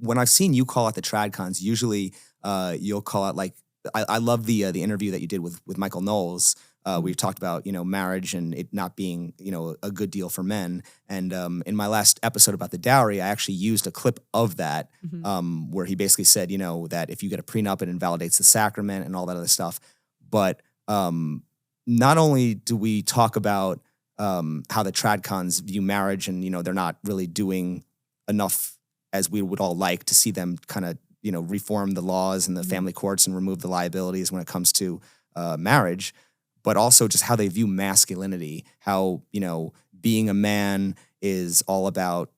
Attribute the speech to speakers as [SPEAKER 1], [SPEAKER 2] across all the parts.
[SPEAKER 1] when I've seen you call out the tradcons, usually you'll call out like I love the interview that you did with Michael Knowles. We talked about marriage and it not being a good deal for men. And in my last episode about the dowry, I actually used a clip of that where he basically said that if you get a prenup, it invalidates the sacrament and all that other stuff. But not only do we talk about how the tradcons view marriage and they're not really doing enough as we would all like to see them kind of reform the laws and the family courts and remove the liabilities when it comes to marriage, but also just how they view masculinity, how, being a man is all about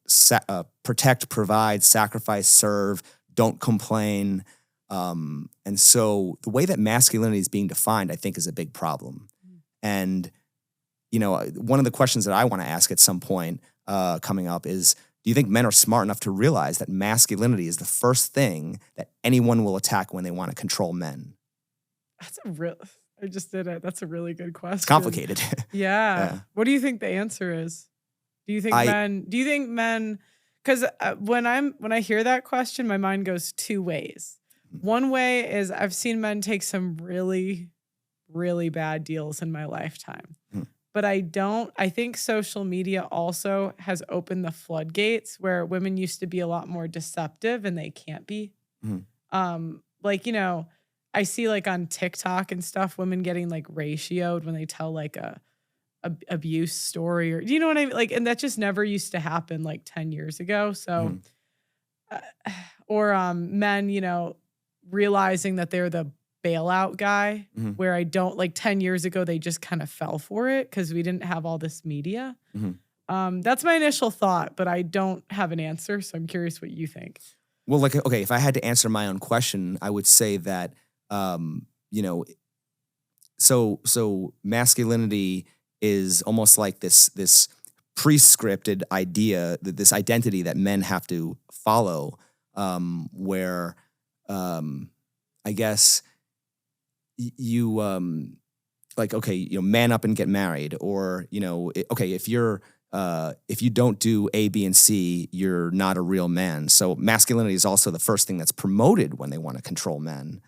[SPEAKER 1] protect, provide, sacrifice, serve, don't complain. And so the way that masculinity is being defined, I think, is a big problem. And, one of the questions that I want to ask at some point coming up is, do you think men are smart enough to realize that masculinity is the first thing that anyone will attack when they want to control men?
[SPEAKER 2] I just did it. That's a really good question.
[SPEAKER 1] It's complicated.
[SPEAKER 2] Yeah. What do you think the answer is? Do you think men, because when I hear that question, my mind goes two ways. One way is I've seen men take some really, really bad deals in my lifetime. But I think social media also has opened the floodgates where women used to be a lot more deceptive and they can't be. I see like on TikTok and stuff, women getting like ratioed when they tell like a abuse story or, you know what I mean? Like, and that just never used to happen like 10 years ago. So, or men, realizing that they're the bailout guy where I don't like 10 years ago, they just kind of fell for it because we didn't have all this media. That's my initial thought, but I don't have an answer. So I'm curious what you think.
[SPEAKER 1] Well, okay, if I had to answer my own question, I would say that, so masculinity is almost like this pre-scripted idea, this identity that men have to follow, where I guess you man up and get married, or if you don't do A, B, and C, you're not a real man. So masculinity is also the first thing that's promoted when they want to control men.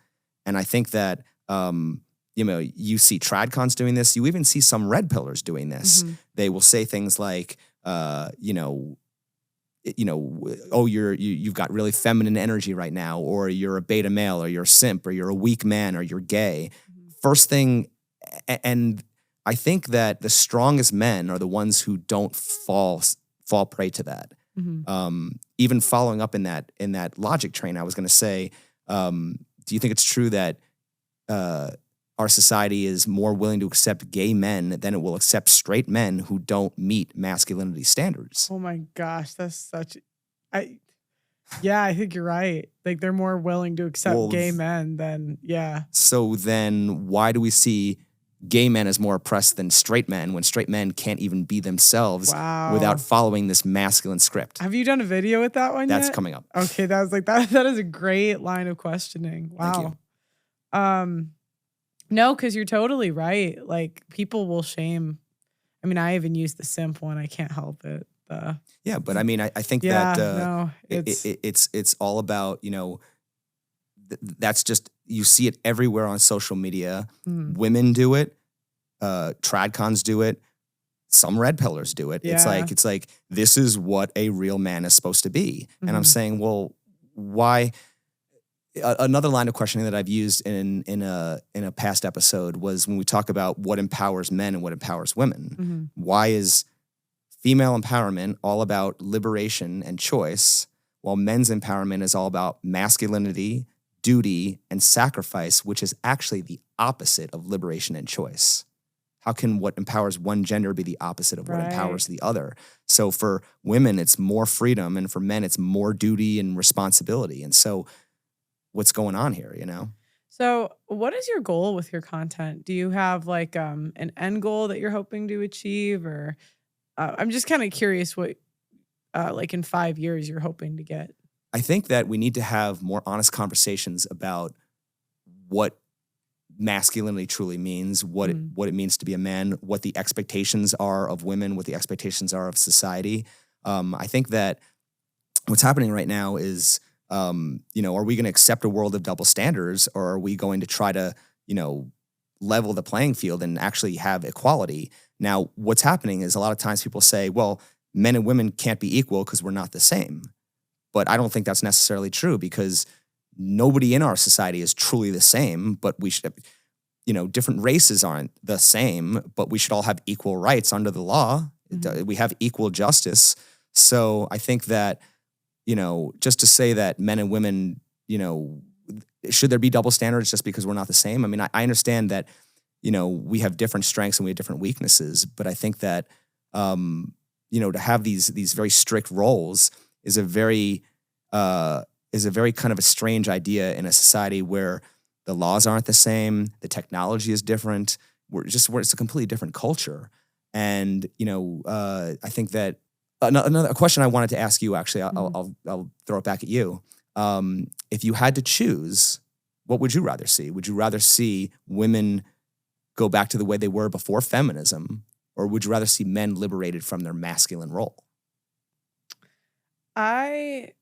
[SPEAKER 1] And I think that you see tradcons doing this. You even see some red pillars doing this. They will say things like, you've got really feminine energy right now, or you're a beta male, or you're a simp, or you're a weak man, or you're gay. First thing, and I think that the strongest men are the ones who don't fall prey to that. Even following up in that logic train, I was going to say, do you think it's true that our society is more willing to accept gay men than it will accept straight men who don't meet masculinity standards?
[SPEAKER 2] Oh my gosh, that's I think you're right. Like they're more willing to accept gay men than,
[SPEAKER 1] So then why do we see gay men as more oppressed than straight men when straight men can't even be themselves without following this masculine script?
[SPEAKER 2] Have you done a video with that one yet?
[SPEAKER 1] That's coming up.
[SPEAKER 2] Okay, that was like that is a great line of questioning. Wow.
[SPEAKER 1] Thank you.
[SPEAKER 2] No, because you're totally right. Like people will shame. I mean, I even use the simp one. I can't help it.
[SPEAKER 1] Yeah, but I mean, I think that it's all about, that's just, you see it everywhere on social media. Women do it. Tradcons do it. Some red pillars do it. It's like, this is what a real man is supposed to be. And I'm saying, well, why? Another line of questioning that I've used in a past episode was when we talk about what empowers men and what empowers women. Why is female empowerment all about liberation and choice, while men's empowerment is all about masculinity, duty, and sacrifice, which is actually the opposite of liberation and choice? How can what empowers one gender be the opposite of what empowers the other? So for women, it's more freedom, and for men, it's more duty and responsibility. And so what's going on here,
[SPEAKER 2] So what is your goal with your content? Do you have like an end goal that you're hoping to achieve, or I'm just kind of curious what like in 5 years you're hoping to get?
[SPEAKER 1] I think that we need to have more honest conversations about what masculinity truly means, what it means to be a man, what the expectations are of women, what the expectations are of society. I think that what's happening right now is Are we going to accept a world of double standards, or are we going to try to, level the playing field and actually have equality? Now, what's happening is a lot of times people say, well, men and women can't be equal because we're not the same. But I don't think that's necessarily true, because nobody in our society is truly the same, but we should, different races aren't the same, but we should all have equal rights under the law. Mm-hmm. We have equal justice. So I think that, just to say that men and women, should there be double standards just because we're not the same? I mean, I understand that, we have different strengths and we have different weaknesses, but I think that, to have these very strict roles is a very kind of a strange idea in a society where the laws aren't the same, the technology is different, it's a completely different culture. And, I think that another question I wanted to ask you, actually, I'll throw it back at you. If you had to choose, what would you rather see? Would you rather see women go back to the way they were before feminism, or would you rather see men liberated from their masculine role?
[SPEAKER 2] I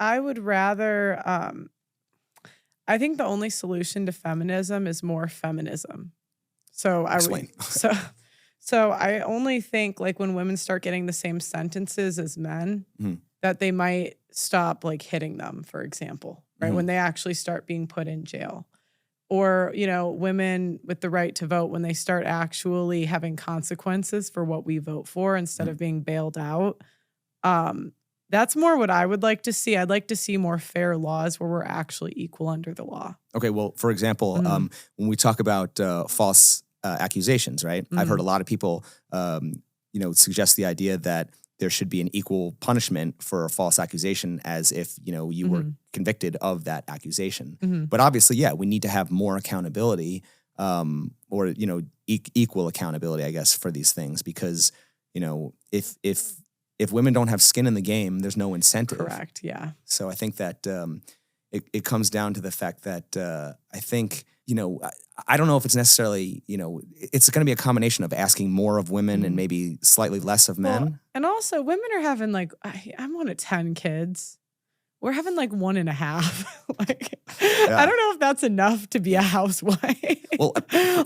[SPEAKER 2] would rather, I think the only solution to feminism is more feminism. So
[SPEAKER 1] Explain.
[SPEAKER 2] So I only think, like, when women start getting the same sentences as men, that they might stop, like, hitting them, for example, right? When they actually start being put in jail. Or, women with the right to vote, when they start actually having consequences for what we vote for instead of being bailed out. That's more what I would like to see. I'd like to see more fair laws where we're actually equal under the law.
[SPEAKER 1] Okay, well, for example, when we talk about false accusations, right? I've heard a lot of people, suggest the idea that there should be an equal punishment for a false accusation as if, you were convicted of that accusation. But obviously, yeah, we need to have more accountability or, equal accountability, I guess, for these things, because, if women don't have skin in the game, there's no incentive.
[SPEAKER 2] Correct, yeah.
[SPEAKER 1] So I think that it comes down to the fact that I think, I don't know if it's necessarily, it's going to be a combination of asking more of women and maybe slightly less of men.
[SPEAKER 2] Well, and also women are having I'm one of 10 kids. We're having 1.5. I don't know if that's enough to be a housewife.
[SPEAKER 1] Well,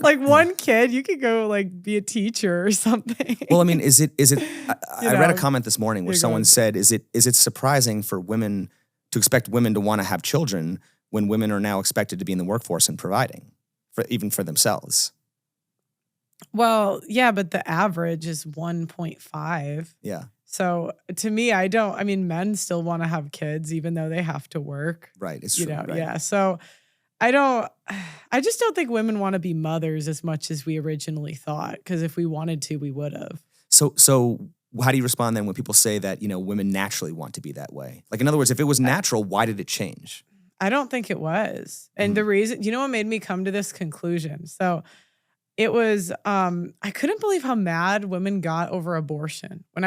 [SPEAKER 2] one kid, you could go be a teacher or something.
[SPEAKER 1] Well, I mean, is it? I read a comment this morning where someone said, "Is it surprising for women to expect women to want to have children when women are now expected to be in the workforce and providing even for themselves?"
[SPEAKER 2] Well, yeah, but the average is 1.5.
[SPEAKER 1] Yeah.
[SPEAKER 2] So to me, men still want to have kids even though they have to work.
[SPEAKER 1] Right. It's true. Right.
[SPEAKER 2] Yeah. So I just don't think women want to be mothers as much as we originally thought. Because if we wanted to, we would have.
[SPEAKER 1] So how do you respond then when people say that, women naturally want to be that way? Like, in other words, if it was natural, why did it change?
[SPEAKER 2] I don't think it was. And the reason, what made me come to this conclusion? So it was, I couldn't believe how mad women got over abortion. When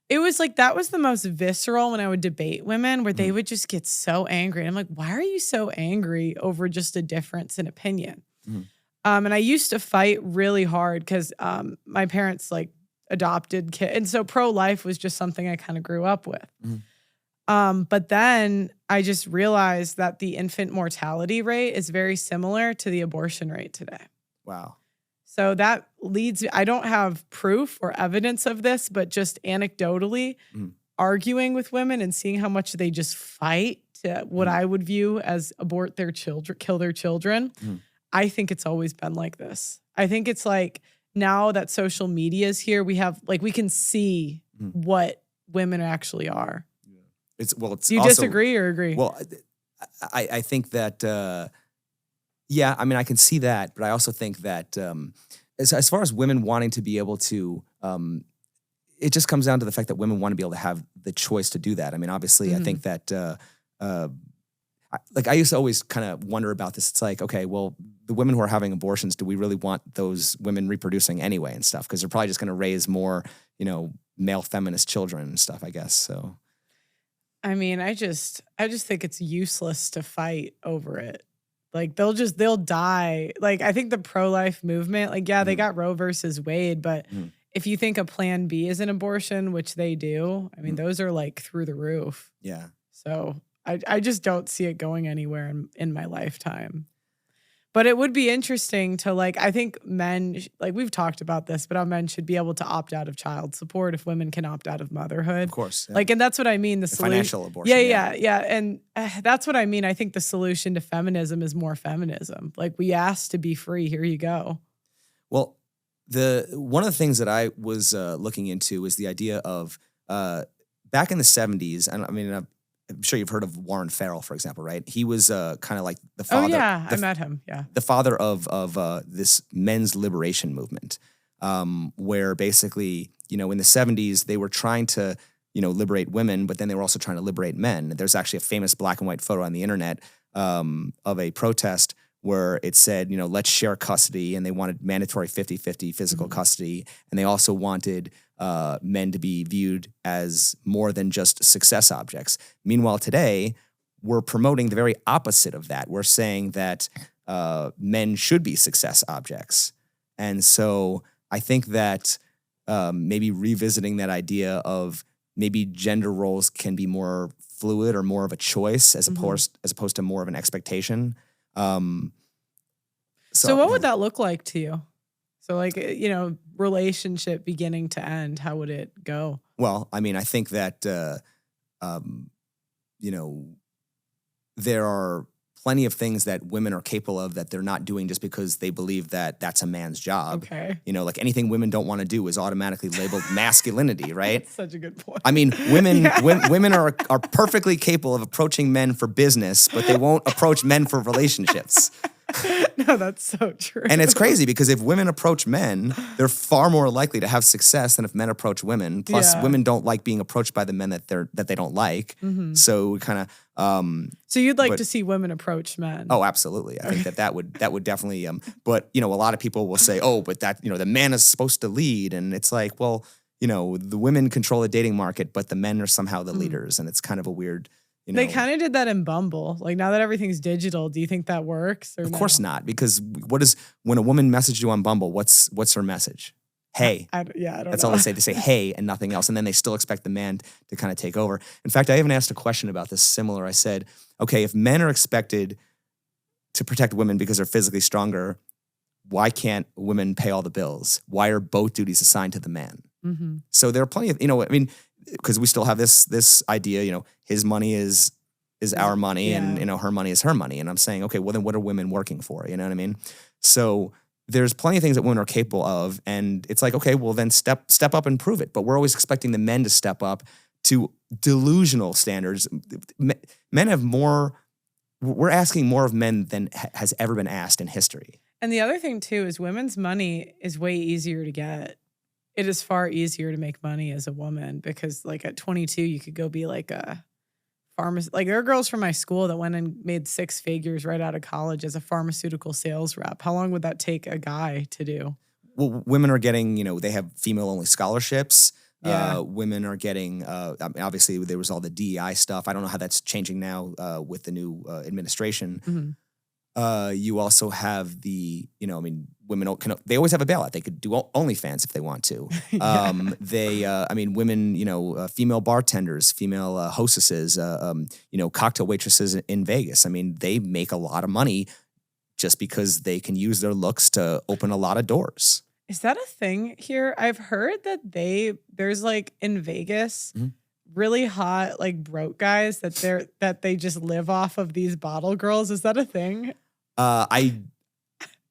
[SPEAKER 2] it was that was the most visceral when I would debate women, where they would just get so angry. And I'm like, why are you so angry over just a difference in opinion? And I used to fight really hard because my parents adopted kids. And so pro-life was just something I kind of grew up with. But then I just realized that the infant mortality rate is very similar to the abortion rate today.
[SPEAKER 1] Wow.
[SPEAKER 2] So that leads me, I don't have proof or evidence of this, but just anecdotally arguing with women and seeing how much they just fight to what I would view as abort their children, kill their children. I think it's always been like this. I think it's now that social media is here, we have we can see what women actually are.
[SPEAKER 1] Do
[SPEAKER 2] you also disagree or agree?
[SPEAKER 1] Well, I think that, yeah, I mean, I can see that, but I also think that as far as women wanting to be able to, it just comes down to the fact that women want to be able to have the choice to do that. I mean, obviously, I think that, I used to always kind of wonder about this. It's okay, well, the women who are having abortions, do we really want those women reproducing anyway and stuff? Because they're probably just going to raise more, male feminist children and stuff, I guess, so.
[SPEAKER 2] I mean, I just think it's useless to fight over it. They'll die. I think the pro-life movement, they got Roe versus Wade, but if you think a plan B is an abortion, which they do, I mean, those are through the roof.
[SPEAKER 1] Yeah.
[SPEAKER 2] So I just don't see it going anywhere in my lifetime. But it would be interesting to like, I think men, like we've talked about this, but our men should be able to opt out of child support if women can opt out of motherhood.
[SPEAKER 1] Of course. Yeah.
[SPEAKER 2] Like, and that's what I mean. The
[SPEAKER 1] financial abortion.
[SPEAKER 2] Yeah. And that's what I mean. I think the solution to feminism is more feminism. Like we asked to be free. Here you go.
[SPEAKER 1] Well, one of the things that I was looking into is the idea of back in the 70s, and I mean, I'm sure you've heard of Warren Farrell, for example, right? He was kind of like the father.
[SPEAKER 2] Oh yeah, I met him. Yeah,
[SPEAKER 1] the father of this men's liberation movement, where basically, in the 70s they were trying to, liberate women, but then they were also trying to liberate men. There's actually a famous black and white photo on the internet of a protest where it said, let's share custody, and they wanted mandatory 50-50 physical custody, and they also wanted men to be viewed as more than just success objects. Meanwhile, today, we're promoting the very opposite of that. We're saying that men should be success objects. And so I think that maybe revisiting that idea of maybe gender roles can be more fluid or more of a choice as opposed to more of an expectation.
[SPEAKER 2] So what would that look like to you? So like, relationship beginning to end, how would it go?
[SPEAKER 1] Well, I mean, I think that, there are plenty of things that women are capable of that they're not doing just because they believe that that's a man's job.
[SPEAKER 2] Okay.
[SPEAKER 1] Like anything women don't want to do is automatically labeled masculinity, right?
[SPEAKER 2] That's such a good point.
[SPEAKER 1] I mean, women are perfectly capable of approaching men for business, but they won't approach men for relationships.
[SPEAKER 2] No, that's so true.
[SPEAKER 1] And it's crazy because if women approach men, they're far more likely to have success than if men approach women. Plus, women don't like being approached by the men that they don't like. So kind of.
[SPEAKER 2] So you'd like to see women approach men?
[SPEAKER 1] Oh, absolutely. I think that would definitely. But a lot of people will say, oh, but that the man is supposed to lead, and it's like, well, the women control the dating market, but the men are somehow the leaders, and it's kind of a weird.
[SPEAKER 2] They kind of did that in Bumble. Like now that everything's digital, do you think that works? Or
[SPEAKER 1] of course not, because when a woman messages you on Bumble, what's her message? Hey.
[SPEAKER 2] I don't
[SPEAKER 1] That's
[SPEAKER 2] know.
[SPEAKER 1] all they say. They say hey and nothing else. And then they still expect the man to kind of take over. In fact, I even asked a question about this similar. I said, okay, if men are expected to protect women because they're physically stronger, why can't women pay all the bills? Why are both duties assigned to the man? So there are plenty of, because we still have this idea, his money is our money, and her money is her money. And I'm saying, okay, well then what are women working for? You know what I mean? So there's plenty of things that women are capable of, and it's like, okay, well then step up and prove it. But we're always expecting the men to step up to delusional standards. Men have more. We're asking more of men than has ever been asked in history.
[SPEAKER 2] And the other thing too is women's money is way easier to get. It is far easier to make money as a woman because like at 22, you could go be like a pharmacist. Like there are girls from my school that went and made 6 figures right out of college as a pharmaceutical sales rep. How long would that take a guy to do?
[SPEAKER 1] Well, women are getting, they have female-only scholarships.
[SPEAKER 2] Yeah.
[SPEAKER 1] Women are getting, obviously there was all the DEI stuff. I don't know how that's changing now with the new administration. You also have the, women they always have a bailout. They could do OnlyFans if they want to. Women, female bartenders, female hostesses, cocktail waitresses in Vegas. I mean, they make a lot of money just because they can use their looks to open a lot of doors.
[SPEAKER 2] Is that a thing here? I've heard that there's like in Vegas, really hot, like broke guys that they just live off of these bottle girls. Is that a thing?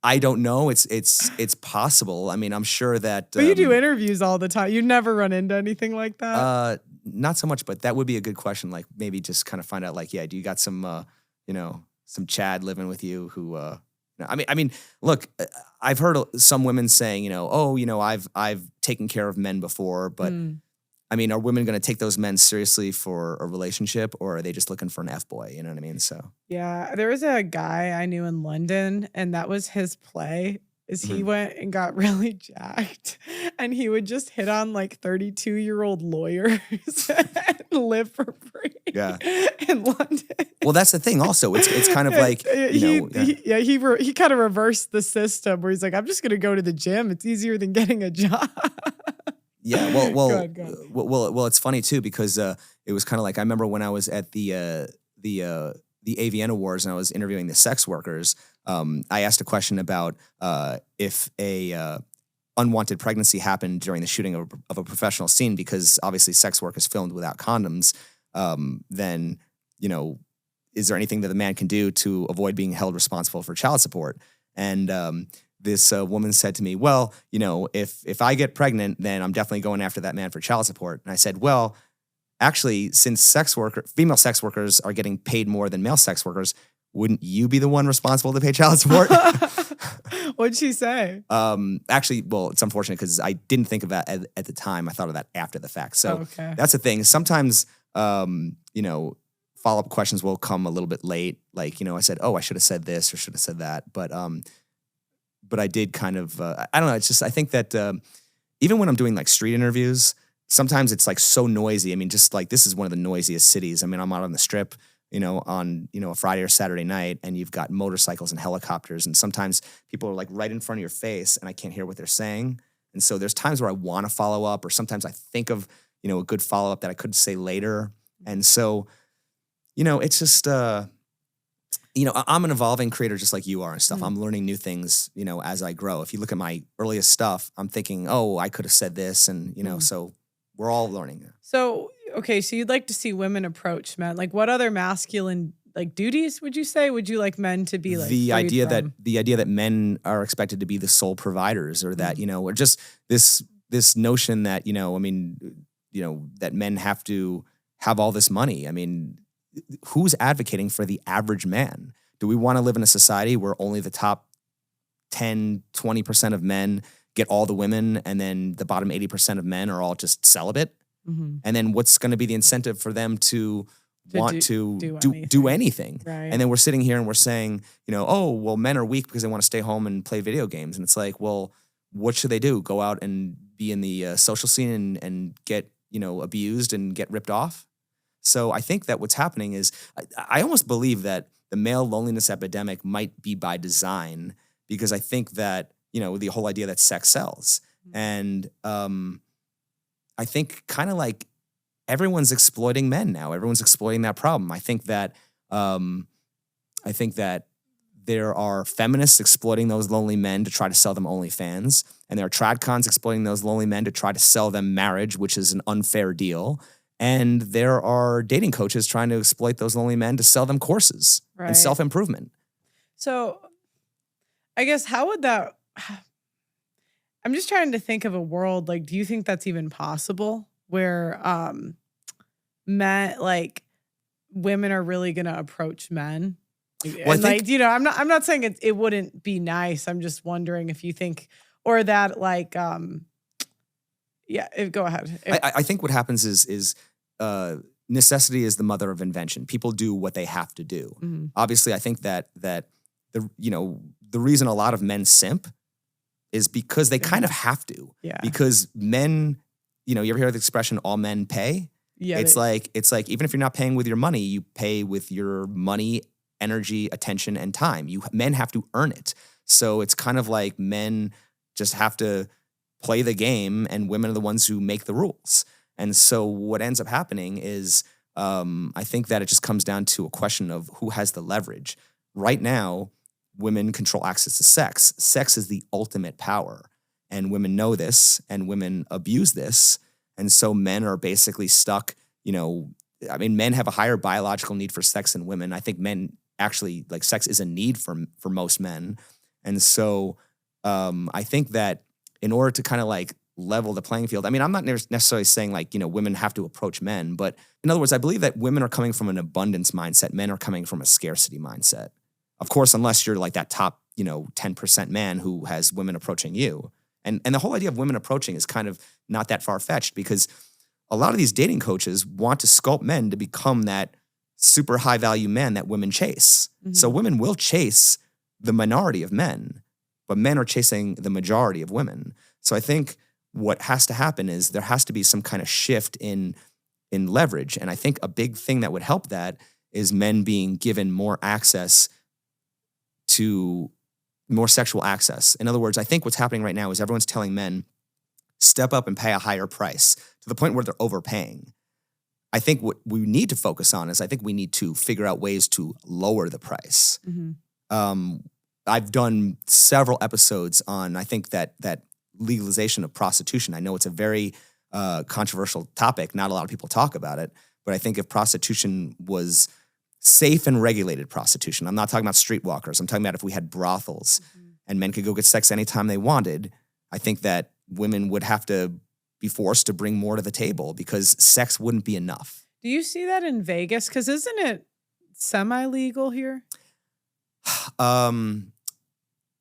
[SPEAKER 1] I don't know. It's possible. I mean, I'm sure that.
[SPEAKER 2] But you do interviews all the time. You never run into anything like that.
[SPEAKER 1] Not so much, but that would be a good question. Like maybe just kind of find out. Like, yeah, do you got some, some Chad living with you who? I mean, look, I've heard some women saying, I've taken care of men before, but. I mean, are women going to take those men seriously for a relationship, or are they just looking for an F-boy? You know what I mean? So
[SPEAKER 2] yeah, there was a guy I knew in London, and that was his play. Is he went and got really jacked, and he would just hit on like 32-year-old lawyers and live for free.
[SPEAKER 1] Yeah,
[SPEAKER 2] in London.
[SPEAKER 1] Well, that's the thing. Also, it's kind of like
[SPEAKER 2] he kind of reversed the system where he's like, I'm just going to go to the gym. It's easier than getting a job.
[SPEAKER 1] Yeah,
[SPEAKER 2] Go ahead.
[SPEAKER 1] well, it's funny too because it was kind of like I remember when I was at the AVN Awards and I was interviewing the sex workers. I asked a question about if a unwanted pregnancy happened during the shooting of a professional scene, because obviously sex work is filmed without condoms. Then is there anything that the man can do to avoid being held responsible for child support? And this woman said to me, well, if I get pregnant, then I'm definitely going after that man for child support. And I said, well, actually, since female sex workers are getting paid more than male sex workers, wouldn't you be the one responsible to pay child support?
[SPEAKER 2] What'd she say?
[SPEAKER 1] Actually, well, it's unfortunate because I didn't think of that at the time. I thought of that after the fact. So that's the thing. Sometimes, follow-up questions will come a little bit late. Like, I said, oh, I should have said this or should have said that. But I did kind of, I don't know. It's just, I think that even when I'm doing like street interviews, sometimes it's like so noisy. I mean, just like this is one of the noisiest cities. I mean, I'm out on the Strip, on, a Friday or Saturday night, and you've got motorcycles and helicopters. And sometimes people are like right in front of your face and I can't hear what they're saying. And so there's times where I want to follow up, or sometimes I think of, a good follow-up that I could say later. And so, it's just, I'm an evolving creator just like you are and stuff. I'm learning new things, as I grow. If you look at my earliest stuff, I'm thinking, oh, I could have said this. And, so we're all learning.
[SPEAKER 2] So, okay. So you'd like to see women approach men. Like what other masculine duties would you say? Would you like men to be like
[SPEAKER 1] the idea that men are expected to be the sole providers, or that, or just this notion that, that men have to have all this money. I mean, who's advocating for the average man? Do we want to live in a society where only the top 10, 20% of men get all the women, and then the bottom 80% of men are all just celibate? Mm-hmm. And then what's going to be the incentive for them to want to do anything?
[SPEAKER 2] Right.
[SPEAKER 1] And then we're sitting here and we're saying, oh, well, men are weak because they want to stay home and play video games. And it's like, well, what should they do? Go out and be in the social scene and get, abused and get ripped off? So I think that what's happening is I almost believe that the male loneliness epidemic might be by design, because I think that, the whole idea that sex sells. And I think kind of like everyone's exploiting men now. Everyone's exploiting that problem. I think that there are feminists exploiting those lonely men to try to sell them OnlyFans. And there are tradcons exploiting those lonely men to try to sell them marriage, which is an unfair deal. And there are dating coaches trying to exploit those lonely men to sell them courses and self-improvement. So
[SPEAKER 2] I guess how would that... I'm just trying to think of a world, like, do you think that's even possible where men, like, women are really going to approach men? Well, and like, I'm not saying it wouldn't be nice. I'm just wondering if you think, or that like, go ahead.
[SPEAKER 1] I think what happens is necessity is the mother of invention. People do what they have to do. Mm-hmm. Obviously, I think that the reason a lot of men simp is because they kind of have to.
[SPEAKER 2] Yeah.
[SPEAKER 1] Because men, you ever hear the expression "all men pay"?
[SPEAKER 2] Yeah.
[SPEAKER 1] It's like even if you're not paying with your money, you pay with your money, energy, attention, and time. Men have to earn it. So it's kind of like men just have to play the game, and women are the ones who make the rules. And so what ends up happening is I think that it just comes down to a question of who has the leverage. Right now, women control access to sex. Sex is the ultimate power. And women know this, and women abuse this. And so men are basically stuck, men have a higher biological need for sex than women. I think men actually, like, sex is a need for most men. And so I think that in order to kind of like level the playing field, I'm not necessarily saying like, women have to approach men, but in other words, I believe that women are coming from an abundance mindset. Men are coming from a scarcity mindset. Of course, unless you're like that top, 10% man who has women approaching you. And the whole idea of women approaching is kind of not that far-fetched, because a lot of these dating coaches want to sculpt men to become that super high-value man that women chase. Mm-hmm. So women will chase the minority of men, but men are chasing the majority of women. So I think what has to happen is there has to be some kind of shift in leverage. And I think a big thing that would help that is men being given more access to more sexual access. In other words, I think what's happening right now is everyone's telling men, step up and pay a higher price to the point where they're overpaying. I think what we need to focus on is I think we need to figure out ways to lower the price. I've done several episodes on, I think that legalization of prostitution. I know it's a very controversial topic. Not a lot of people talk about it, but I think if prostitution was safe and regulated prostitution, I'm not talking about streetwalkers. I'm talking about if we had brothels and men could go get sex anytime they wanted, I think that women would have to be forced to bring more to the table because sex wouldn't be enough.
[SPEAKER 2] Do you see that in Vegas? Because isn't it semi-legal here?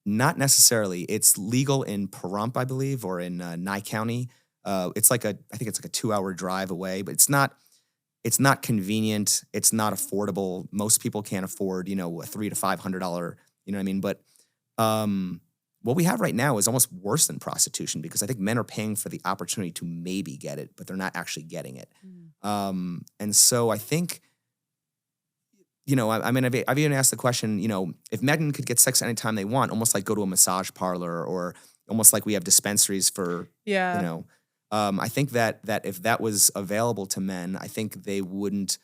[SPEAKER 1] Not necessarily. It's legal in Pahrump, I believe, or in Nye County. It's like I think it's like a 2-hour drive away, but it's not convenient. It's not affordable. Most people can't afford, a $300 to $500, you know what I mean? But what we have right now is almost worse than prostitution because I think men are paying for the opportunity to maybe get it, but they're not actually getting it. And so I think, I've even asked the question, if men could get sex anytime they want, almost like go to a massage parlor or almost like we have dispensaries for, I think that if that was available to men, I think they wouldn't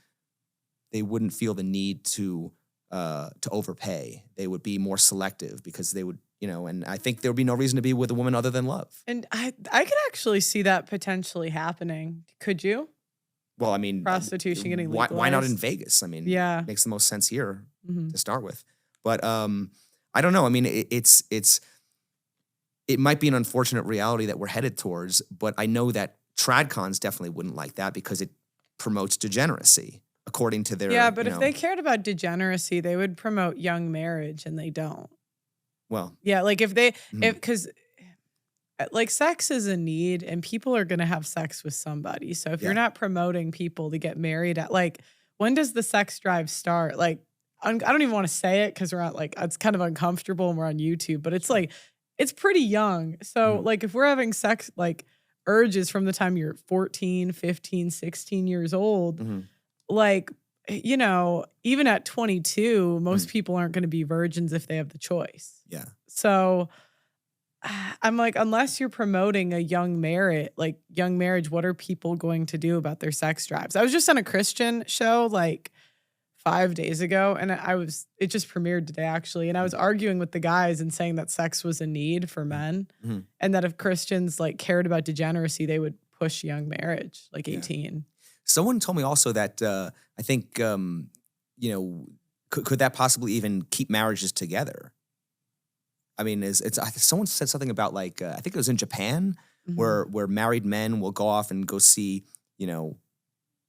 [SPEAKER 1] feel the need to overpay. They would be more selective because they would, and I think there would be no reason to be with a woman other than love.
[SPEAKER 2] And I could actually see that potentially happening. Could you?
[SPEAKER 1] Well, I mean,
[SPEAKER 2] prostitution getting legalized.
[SPEAKER 1] Why not in Vegas? I mean, it makes the most sense here to start with. But I don't know. I mean, it might be an unfortunate reality that we're headed towards, but I know that tradcons definitely wouldn't like that because it promotes degeneracy, according to their.
[SPEAKER 2] Yeah, but if they cared about degeneracy, they would promote young marriage, and they don't.
[SPEAKER 1] Well,
[SPEAKER 2] yeah, like because like sex is a need and people are going to have sex with somebody. So if you're not promoting people to get married at, like, when does the sex drive start? Like, I don't even want to say it because we're not, like, it's kind of uncomfortable and we're on YouTube, but it's like, it's pretty young. So like if we're having sex, like urges from the time you're 14, 15, 16 years old, like, even at 22, most people aren't going to be virgins if they have the choice.
[SPEAKER 1] Yeah.
[SPEAKER 2] So I'm like, unless you're promoting a young marriage, what are people going to do about their sex drives? I was just on a Christian show like 5 days ago, and it just premiered today actually, and I was arguing with the guys and saying that sex was a need for men, and that if Christians like cared about degeneracy, they would push young marriage, like 18.
[SPEAKER 1] Someone told me also that I think could that possibly even keep marriages together? I mean, someone said something about like I think it was in Japan where married men will go off and go see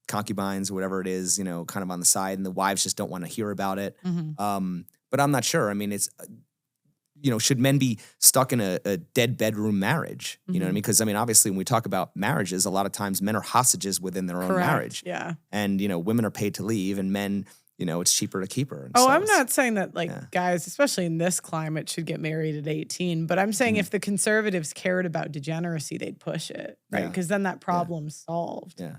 [SPEAKER 1] concubines or whatever it is, kind of on the side, and the wives just don't want to hear about it. But I'm not sure. I mean, it's should men be stuck in a dead bedroom marriage? You know what I mean? Because I mean, obviously, when we talk about marriages, a lot of times men are hostages within their own marriage.
[SPEAKER 2] Yeah,
[SPEAKER 1] and women are paid to leave, and men. It's cheaper to keep her.
[SPEAKER 2] I'm not saying that guys, especially in this climate, should get married at 18. But I'm saying if the conservatives cared about degeneracy, they'd push it, right? Because then that problem's solved.
[SPEAKER 1] Yeah.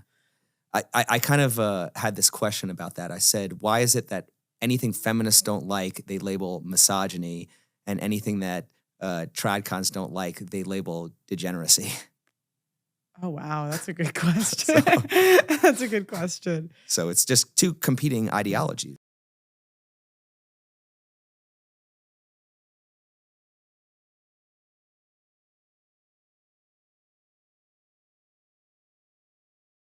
[SPEAKER 1] I kind of had this question about that. I said, why is it that anything feminists don't like, they label misogyny, and anything that tradcons don't like, they label degeneracy?
[SPEAKER 2] Oh, wow. That's a good question. That's a good question.
[SPEAKER 1] So it's just two competing ideologies.